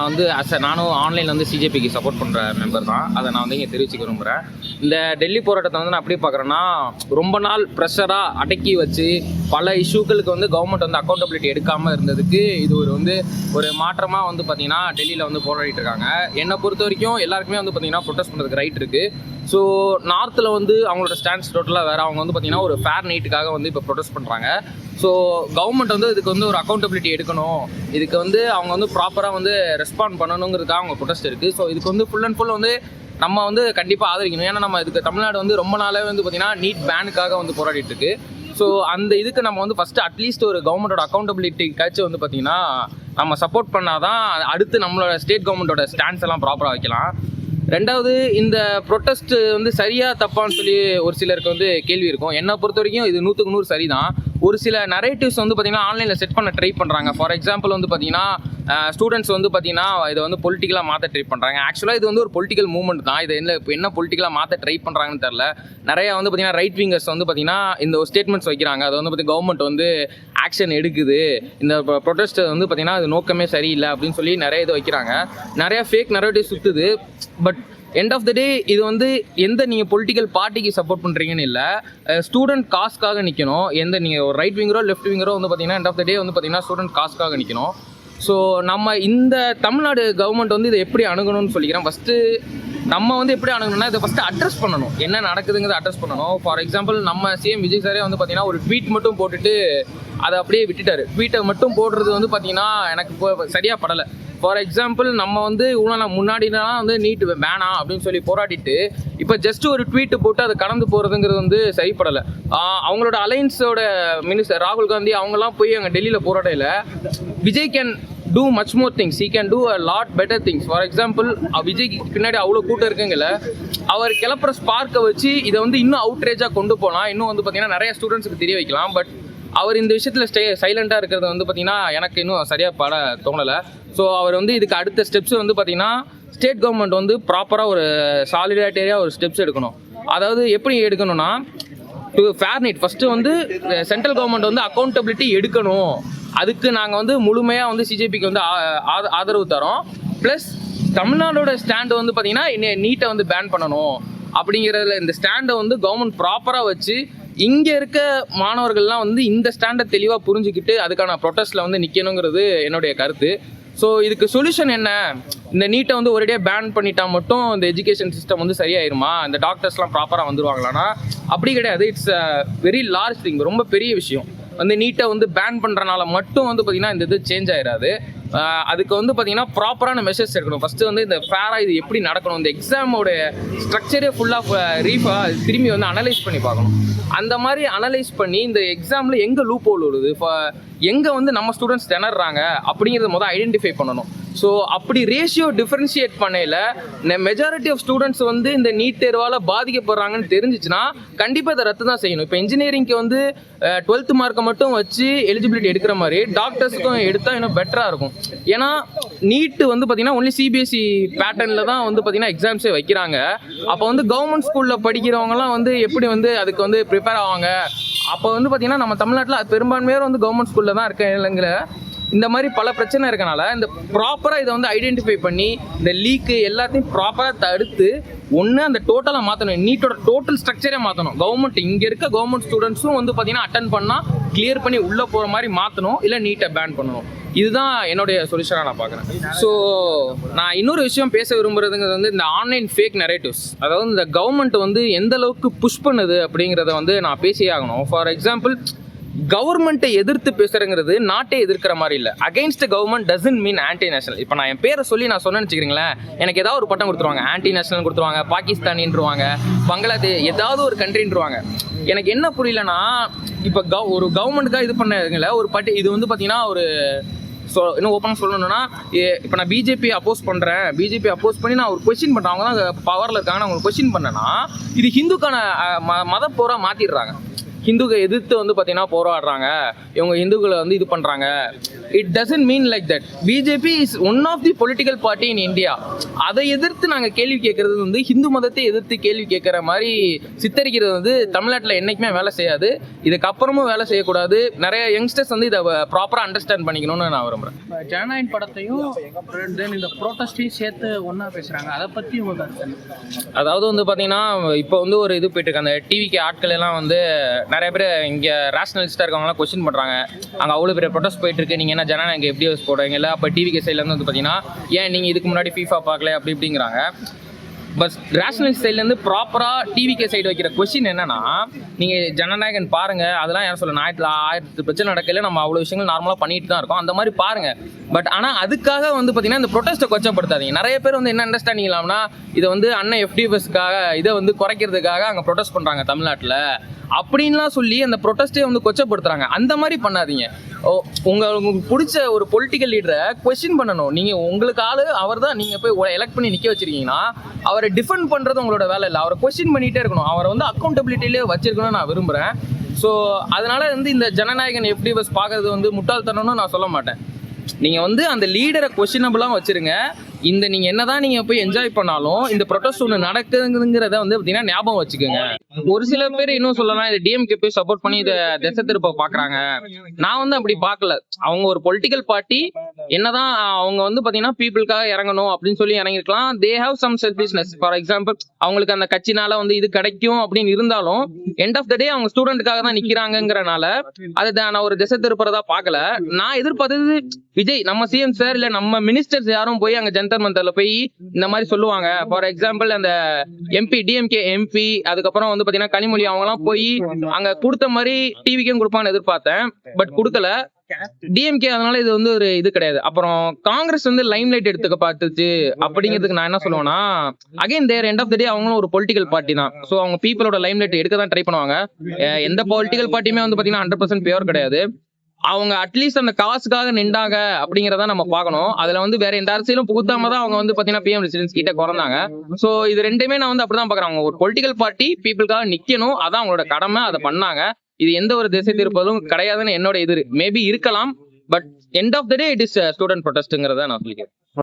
நான் வந்து நானும் ஆன்லைனில் வந்து சிஜேபிக்கு சப்போர்ட் பண்ணுற மெம்பர் தான். அதை நான் வந்து இங்கே தெரிவிச்சுக்க விரும்புகிறேன். இந்த டெல்லி போராட்டத்தை வந்து நான் எப்படி பார்க்குறேன்னா, ரொம்ப நாள் ப்ரெஷராக அடக்கி வச்சு பல இஷ்யூக்களுக்கு வந்து கவர்மெண்ட் வந்து அக்கௌண்டபிலிட்டி எடுக்காமல் இருந்ததுக்கு இது ஒரு மாற்றமாக வந்து பார்த்திங்கன்னா டெல்லியில் வந்து போராடிட்டு இருக்காங்க. என்னை பொறுத்த வரைக்கும் எல்லாருக்குமே வந்து பார்த்திங்கன்னா ப்ரொடெஸ்ட் பண்ணுறதுக்கு ரைட் இருக்குது. ஸோ நார்த்தில் வந்து அவங்களோட ஸ்டாண்ட்ஸ் டோட்டலாக வேறு. அவங்க வந்து பார்த்திங்கன்னா ஒரு ஃபேர் நைட்டுக்காக வந்து இப்போ ப்ரொடெஸ்ட் பண்ணுறாங்க. ஸோ கவர்மெண்ட் வந்து இதுக்கு வந்து ஒரு அக்கௌண்டபிலிட்டி எடுக்கணும், இதுக்கு வந்து அவங்க வந்து ப்ராப்பராக வந்து ரெஸ்பாண்ட் பண்ணணுங்கிறதுக்காக அவங்க ப்ரொடெஸ்ட் இருக்குது. ஸோ இதுக்கு வந்து ஃபுல் அண்ட் ஃபுல் வந்து நம்ம வந்து கண்டிப்பாக ஆதரிக்கணும். ஏன்னா நம்ம இதுக்கு தமிழ்நாடு வந்து ரொம்ப நாளாகவே வந்து பார்த்திங்கன்னா நீட் பேனுக்காக வந்து போராடிட்டு இருக்கு. ஸோ அந்த இதுக்கு நம்ம வந்து ஃபஸ்ட்டு அட்லீஸ்ட் ஒரு கவர்மெண்ட்டோட அக்கௌண்டபிலிட்டிக்காச்சும் வந்து பார்த்திங்கன்னா நம்ம சப்போர்ட் பண்ணால் தான் அடுத்து நம்மளோட ஸ்டேட் கவர்மெண்ட்டோட ஸ்டாண்ட்ஸ் எல்லாம் ப்ராப்பராக வைக்கலாம். ரெண்டாவது, இந்த ப்ரொட்டஸ்ட் வந்து சரியாக தப்பான்னு சொல்லி ஒரு சிலருக்கு வந்து கேள்வி இருக்கும். என்னை பொறுத்த வரைக்கும் இது 100க்கு 100 சரி தான். ஒரு சில நரேட்டிவ்ஸ் வந்து பார்த்திங்கன்னா ஆன்லைனில் செட் பண்ண ட்ரை பண்ணுறாங்க. ஃபார் எக்ஸாம்பிள் வந்து பார்த்திங்கன்னா ஸ்டூடெண்ட்ஸ் வந்து பார்த்திங்கன்னா இதை வந்து பொலிட்டிக்கலாக மாற்ற ட்ரை பண்ணுறாங்க. ஆக்சுவலாக இது வந்து ஒரு பொலிட்டிக்கல் மூவ்மெண்ட் தான். இதை என்ன பொலிட்டிக்கலாக மாற்ற ட்ரை பண்ணுறாங்கன்னு தெரில. நிறையா வந்து பார்த்திங்கன்னா ரைட் விங்கர்ஸ் வந்து பார்த்திங்கன்னா இந்த ஒரு ஸ்டேட்மெண்ட்ஸ் வைக்கிறாங்க. அதை வந்து பார்த்திங்கன்னா கவர்மெண்ட் வந்து ஆக்ஷன் எடுக்குது, இந்த ப்ரொட்டஸ்ட் வந்து பார்த்திங்கன்னா அது நோக்கமே சரியில்லை அப்படின்னு சொல்லி நிறைய இது வைக்கிறாங்க. நிறையா ஃபேக் நரேட்டிவ் சுற்றுது. பட் எண்ட் ஆஃப் த டே இது வந்து நீங்கள் பொலிட்டிக்கல் பார்ட்டிக்கு சப்போர்ட் பண்ணுறீங்கன்னு இல்லை, ஸ்டூடெண்ட் காஸ்க்காக நிற்கணும். நீங்கள் ஒரு ரைட் விங்கரோ லெஃப்ட் விங்கரோ வந்து பார்த்திங்கன்னா எண்ட் ஆஃப் த டே வந்து பார்த்திங்கன்னா ஸ்டூடெண்ட் காஸ்க்காக நிற்கணும். ஸோ நம்ம இந்த தமிழ்நாடு கவர்மெண்ட் வந்து இதை எப்படி அணுகணும்னு சொல்லிக்கிறேன். ஃபஸ்ட்டு நம்ம வந்து எப்படி அணுகணும்னா இதை ஃபஸ்ட்டு அட்ரஸ் பண்ணணும், என்ன நடக்குதுங்கிறத அட்ரஸ் பண்ணணும். ஃபார் எக்ஸாம்பிள் நம்ம சிஎம் விஜய் சாரே வந்து பார்த்திங்கன்னா ஒரு ட்வீட் மட்டும் போட்டுட்டு அதை அப்படியே விட்டுட்டார். ட்வீட்டை மட்டும் போடுறது வந்து பார்த்திங்கன்னா எனக்கு இப்போ சரியாக படலை. ஃபார் எக்ஸாம்பிள் நம்ம வந்து இவ்வளோ முன்னாடிலாம் வந்து நீட் வேணாம் அப்படின்னு சொல்லி போராடிட்டு இப்போ ஜஸ்ட் ஒரு ட்வீட்டு போட்டு அதை கடந்து போகிறதுங்கிறது வந்து சரிப்படலை. அவங்களோட அலையன்ஸோட மினிஸ்டர் ராகுல் காந்தி அவங்கெல்லாம் போய் அங்கே டெல்லியில் போராடையில் Vijay can do much more things, he can do a lot better things. For example, விஜய்க்கு பின்னாடி அவ்வளோ கூட்டம் இருக்குங்கல்ல, அவர் கிளப்புற ஸ்பார்க்கை வச்சு இதை வந்து இன்னும் அவுட்ரேஜாக கொண்டு போகலாம், இன்னும் வந்து பார்த்திங்கன்னா நிறைய ஸ்டூடெண்ட்ஸுக்கு தெரிய வைக்கலாம். பட் அவர் இந்த விஷயத்தில் சைலண்ட்டாக இருக்கிறது வந்து பார்த்திங்கன்னா எனக்கு இன்னும் சரியாக பட தோணலை. ஸோ அவர் வந்து இதுக்கு அடுத்த ஸ்டெப்ஸ் வந்து பார்த்திங்கன்னா ஸ்டேட் கவர்மெண்ட் வந்து ப்ராப்பராக ஒரு சாலிடாரிட்டியாக ஒரு ஸ்டெப்ஸ் எடுக்கணும். அதாவது எப்படி எடுக்கணும்னா, டு ஃபேர் நைட் ஃபஸ்ட்டு வந்து சென்ட்ரல் கவர்மெண்ட் வந்து அக்கௌண்டபிலிட்டி எடுக்கணும். அதுக்கு நாங்கள் வந்து முழுமையாக வந்து சிஜேபிக்கு வந்து ஆதரவு தரோம். ப்ளஸ் தமிழ்நாடோட ஸ்டாண்டு வந்து பார்த்திங்கன்னா நீட்டை வந்து பேன் பண்ணணும் அப்படிங்கிறதுல இந்த ஸ்டாண்டை வந்து கவர்மெண்ட் ப்ராப்பராக வச்சு இங்கே இருக்க மாணவர்கள்லாம் வந்து இந்த ஸ்டாண்டை தெளிவாக புரிஞ்சுக்கிட்டு அதுக்கான ப்ரொட்டஸ்ட்டில் வந்து நிற்கணுங்கிறது என்னுடைய கருத்து. ஸோ இதுக்கு சொல்யூஷன் என்ன, இந்த நீட்டை வந்து ஒரேடியாக பேன் பண்ணிட்டா மட்டும் இந்த எஜுகேஷன் சிஸ்டம் வந்து சரியாயிருமா, இந்த டாக்டர்ஸ்லாம் ப்ராப்பராக வந்துருவாங்களான்னா அப்படி கிடையாது. It's a very large thing, ரொம்ப பெரிய விஷயம். வந்து நீட்டை வந்து பேன் பண்ணுறனால மட்டும் வந்து பார்த்திங்கன்னா இந்த இது சேஞ்ச் ஆகிடாது. அதுக்கு வந்து பார்த்திங்கன்னா ப்ராப்பரான மெஷர்ஸ் எடுக்கணும். ஃபஸ்ட்டு வந்து இந்த ஃபேராக இது எப்படி நடக்கணும், இந்த எக்ஸாமோட ஸ்ட்ரக்சரே ஃபுல்லாக திரும்பி வந்து அனலைஸ் பண்ணி பார்க்கணும். அந்த மாதிரி அனலைஸ் பண்ணி இந்த எக்ஸாமில் எங்கே லூப் ஹோல் வருது, எங்கே வந்து நம்ம ஸ்டூடெண்ட்ஸ் திணறாங்க அப்படிங்கிறத முதல் ஐடென்டிஃபை பண்ணணும். ஸோ அப்படி ரேஷியோ டிஃப்ரென்ஷியேட் பண்ணையில் மெஜாரிட்டி ஆஃப் ஸ்டூடெண்ட்ஸ் வந்து இந்த நீட் தேர்வால் பாதிக்கப்படுறாங்கன்னு தெரிஞ்சிச்சுன்னா கண்டிப்பாக இதை ரத்து தான் செய்யணும். இப்போ இன்ஜினியரிங்க்கு வந்து 12th மார்க்கை மட்டும் வச்சு எலிஜிபிலிட்டி எடுக்கிற மாதிரி டாக்டர்ஸுக்கும் எடுத்தால் இன்னும் பெட்டராக இருக்கும். ஏன்னா நீட்டு வந்து பார்த்திங்கன்னா ஒன்லி சிபிஎஸ்சி பேட்டர்னில் தான் வந்து பார்த்திங்கன்னா எக்ஸாம்ஸே வைக்கிறாங்க. அப்போ வந்து கவர்மெண்ட் ஸ்கூலில் படிக்கிறவங்கலாம் வந்து எப்படி வந்து அதுக்கு வந்து ப்ரிப்பேர் ஆவாங்க. அப்போ வந்து பார்த்திங்கன்னா நம்ம தமிழ்நாட்டில் பெரும்பான்மையாக வந்து கவர்மெண்ட் ஸ்கூலில் தான் இருக்க இல்லைங்கிற இந்த மாதிரி பல பிரச்சனை இருக்கனால இந்த ப்ராப்பராக இதை வந்து ஐடென்டிஃபை பண்ணி இந்த லீக்கு எல்லாத்தையும் ப்ராப்பராக தடுத்து ஒன்று அந்த டோட்டலாக மாற்றணும், நீட்டோட டோட்டல் ஸ்ட்ரக்சரே மாற்றணும். கவர்மெண்ட் இங்கே இருக்க கவர்மெண்ட் ஸ்டூடெண்ட்ஸும் வந்து பார்த்திங்கன்னா அட்டன் பண்ணால் கிளியர் பண்ணி உள்ளே போகிற மாதிரி மாற்றணும், இல்லை நீட்டை பேன் பண்ணணும். இதுதான் என்னுடைய சொல்யூஷனாக நான் பார்க்குறேன். ஸோ நான் இன்னொரு விஷயம் பேச விரும்புகிறதுங்கிறது வந்து இந்த ஆன்லைன் ஃபேக் நரேட்டிவ்ஸ், அதாவது இந்த கவர்மெண்ட் வந்து எந்த அளவுக்கு புஷ் பண்ணுது அப்படிங்கிறத வந்து நான் பேசியே ஆகணும். ஃபார் எக்ஸாம்பிள், கவர்மெண்ட்டை எதிர்த்து பேசுகிறங்கிறது நாட்டை எதிர்க்கிற மாதிரி இல்லை. Against government doesn't mean anti national. இப்போ நான் என் பேரை சொல்லி நான் சொன்னேன்னு வச்சுக்கிறீங்களேன், எனக்கு ஏதாவது ஒரு பட்டம் கொடுத்துருவாங்க, ஆன்டி நேஷனல் கொடுத்துருவாங்க, பாகிஸ்தானின்றுவாங்க, பங்களாதேஷ் ஏதாவது ஒரு கண்ட்ரின்றுவாங்க. எனக்கு என்ன புரியலன்னா, இப்போ ஒரு கவர்மெண்ட்டுக்காக இது பண்ணல ஒரு இது வந்து பார்த்தீங்கன்னா ஒரு இன்னும் ஓப்பனாக சொல்லணும்னா, இப்போ நான் பிஜேபி அப்போஸ் பண்ணி நான் ஒரு கொஸ்டின் பண்ணுறேன், அவங்க தான் பவரில் இருக்காங்க, நான் உங்களுக்கு கொஸ்டின் பண்ணேன்னா இது ஹிந்துக்கான மத போராக மாற்றிடுறாங்க. ஹிந்துக்களை எதிர்த்து வந்து பார்த்தீங்கன்னா போராடுறாங்க, இவங்க ஹிந்துக்களை வந்து இது பண்ணுறாங்க. It doesn't mean like that. BJP is one of the political party in India. அதை எதிர்த்து நாங்கள் கேள்வி கேட்கறது வந்து ஹிந்து மதத்தை எதிர்த்து கேள்வி கேட்குற மாதிரி சித்தரிக்கிறது வந்து தமிழ்நாட்டில் என்றைக்குமே வேலை செய்யாது. இதுக்கப்புறமும் வேலை செய்யக்கூடாது. நிறைய யங்ஸ்டர்ஸ் வந்து இதை ப்ராப்பராக அண்டர்ஸ்டாண்ட் பண்ணிக்கணும்னு நான் விரும்புகிறேன். ஜனநாயக படத்தையும் இந்த ப்ரோட்டஸ்டையும் சேர்த்து ஒன்றா பேசுகிறாங்க, அதை பற்றி உங்கள் கருத்து? அதாவது வந்து பார்த்தீங்கன்னா இப்போ வந்து ஒரு இது போயிட்டு இருக்கு. அந்த டிவிக்கு ஆட்கள் எல்லாம் வந்து நிறைய பேர் இங்கே ரேஷனலிஸ்டாக இருக்கவங்களாம் கொஸ்டின் பண்ணுறாங்க. அங்கே அவ்வளோ பெரிய ப்ரொடெஸ்ட் போயிட்டு இருக்கு, நீங்கள் என்ன ஜனநாயகம் எப்படி போடுறீங்க இல்லை? அப்போ டிவிக்கு சைட்லேருந்து வந்து பார்த்தீங்கன்னா ஏன் நீங்கள் இதுக்கு முன்னாடி FIFA பார்க்கல அப்படி இப்படிங்கிறாங்க. பட் ரேஷனல் சைட்லேருந்து ப்ராப்பராக டிவிக்கு சைடு வைக்கிற கொஸ்டின் என்னன்னா, நீங்கள் ஜனநாயகன் பாருங்கள், அதெல்லாம் யாரும் சொல்ல ஆயிரத்து பிரச்சனை நடக்கல, நம்ம அவ்வளோ விஷயங்கள் நார்மலாக பண்ணிட்டு தான் இருக்கோம், அந்த மாதிரி பாருங்கள். பட் ஆனால் அதுக்காக வந்து பார்த்தீங்கன்னா இந்த ப்ரொட்டஸ்ட்டை கொச்சப்படுத்தாதீங்க. நிறைய பேர் வந்து என்ன அண்டர்ஸ்டாண்டிங் இல்லாமனா இதை வந்து அண்ணன் FDFSக்காக இதை வந்து குறைக்கிறதுக்காக அங்கே ப்ரொட்டஸ்ட் பண்ணுறாங்க தமிழ்நாட்டில் அப்படின்லாம் சொல்லி அந்த ப்ரொட்டஸ்ட்டே வந்து கொச்சப்படுத்துறாங்க. அந்த மாதிரி பண்ணாதீங்க. உங்களுக்கு பிடிச்ச ஒரு பொலிட்டிக்கல் லீடரை கொஸ்டின் பண்ணணும். நீங்கள் உங்களுக்கு ஆள் அவர் தான், நீங்கள் போய் எலெக்ட் பண்ணி நிற்க வச்சிருக்கீங்கன்னா அவரை டிஃபெண்ட் பண்ணுறது உங்களோட வேலை இல்லை. அவரை கொஸ்டின் பண்ணிகிட்டே இருக்கணும். அவரை வந்து அக்கௌண்டபிலிட்டிலே வச்சிருக்கணும்னு நான் விரும்புகிறேன். ஸோ அதனால வந்து இந்த ஜனநாயகன் FDFS பார்க்கறது வந்து முட்டாள்தனம்னு நான் சொல்ல மாட்டேன். நீங்கள் வந்து அந்த லீடரை கொஸ்டினபிளாக வச்சுருங்க. இந்த நீங்கள் என்னதான் நீங்கள் போய் என்ஜாய் பண்ணாலும் இந்த ப்ரொட்டஸ்ட் ஒன்று நடக்குதுங்கிறத வந்து பார்த்தீங்கன்னா ஞாபகம் வச்சுக்கோங்க. ஒரு சில பேர் இன்னும் சொல்லலாம், இது DMK போய் சப்போர்ட் பண்ணி இதை திசை திருப்ப பார்க்குறாங்க. நான் வந்து அப்படி பார்க்கல. அவங்க ஒரு பொலிட்டிக்கல் பார்ட்டி, என்னதான் அவங்க வந்து பார்த்தீங்கன்னா பீப்புளுக்காக இறங்கணும் அப்படின்னு சொல்லி இறங்கிருக்கலாம். They have some selfishness. For example அவங்களுக்கு அந்த கட்சினால வந்து இது கிடைக்கும் அப்படின்னு இருந்தாலும் எண்ட் ஆஃப் த டே அவங்க ஸ்டூடெண்ட்டுக்காக தான் நிற்கிறாங்கிறனால அதை நான் ஒரு திசை திருப்புறதா பார்க்கல. நான் எதிர்பார்த்தது விஜய் நம்ம சிஎம் சார் இல்லை நம்ம மினிஸ்டர்ஸ் யாரும் போய் அங்கே ஜந்தர் மந்தர்ல போய் இந்த மாதிரி சொல்லுவாங்க. ஃபார் எக்ஸாம்பிள் அந்த DMK MP, அதுக்கப்புறம் வந்து பாத்தீங்கன்னா கனிமொழி அவங்கலாம் போய் அங்க கொடுத்த மாதிரி டிவிக்கும் கொடுப்பான்னு எதிர்பார்த்தேன். பட் கொடுக்கல DMK. அதனால இது வந்து ஒரு இது கிடையாது. அப்புறம் காங்கிரஸ் வந்து லைம் லைட் எடுத்துக்க பார்த்துச்சு அப்படிங்கிறதுக்கு நான் என்ன சொல்லுவேன்னா, again there end of the day அவங்களும் ஒரு பொலிட்டிக்கல் பார்ட்டி தான். ஸோ அவங்க பீப்புளோட லைம் லைட் எடுக்க தான் ட்ரை பண்ணுவாங்க. எந்த பொலிட்டிக்கல் பார்ட்டியுமே வந்து பாத்தீங்கன்னா 100% பியூர் கிடையாது. அவங்க அட்லீஸ்ட் அந்த காசுக்காக நின்றாங்க அப்படிங்கிறத நம்ம பார்க்கணும். அதுல வந்து வேற எந்த அரசியலும் புகுத்தாம தான் அவங்க வந்து பாத்தீங்கன்னா PM ரெசிடென்ஸ் கிட்ட குறைந்தாங்க. ஸோ இது ரெண்டுமே நான் வந்து அப்படிதான் பாக்குறேன். அவங்க ஒரு பொலிட்டிக்கல் பார்ட்டி பீப்புளுக்காக நிக்கணும், அதான் அவங்களோட கடமை, அதை பண்ணாங்க. இது எந்த ஒரு திசை திருப்பதும் கிடையாதுன்னு என்னோட இது மேபி இருக்கலாம். But end of the day it is student ப்ரொடெஸ்ட்ங்கிறத நான் சொல்லிக்கிறேன்.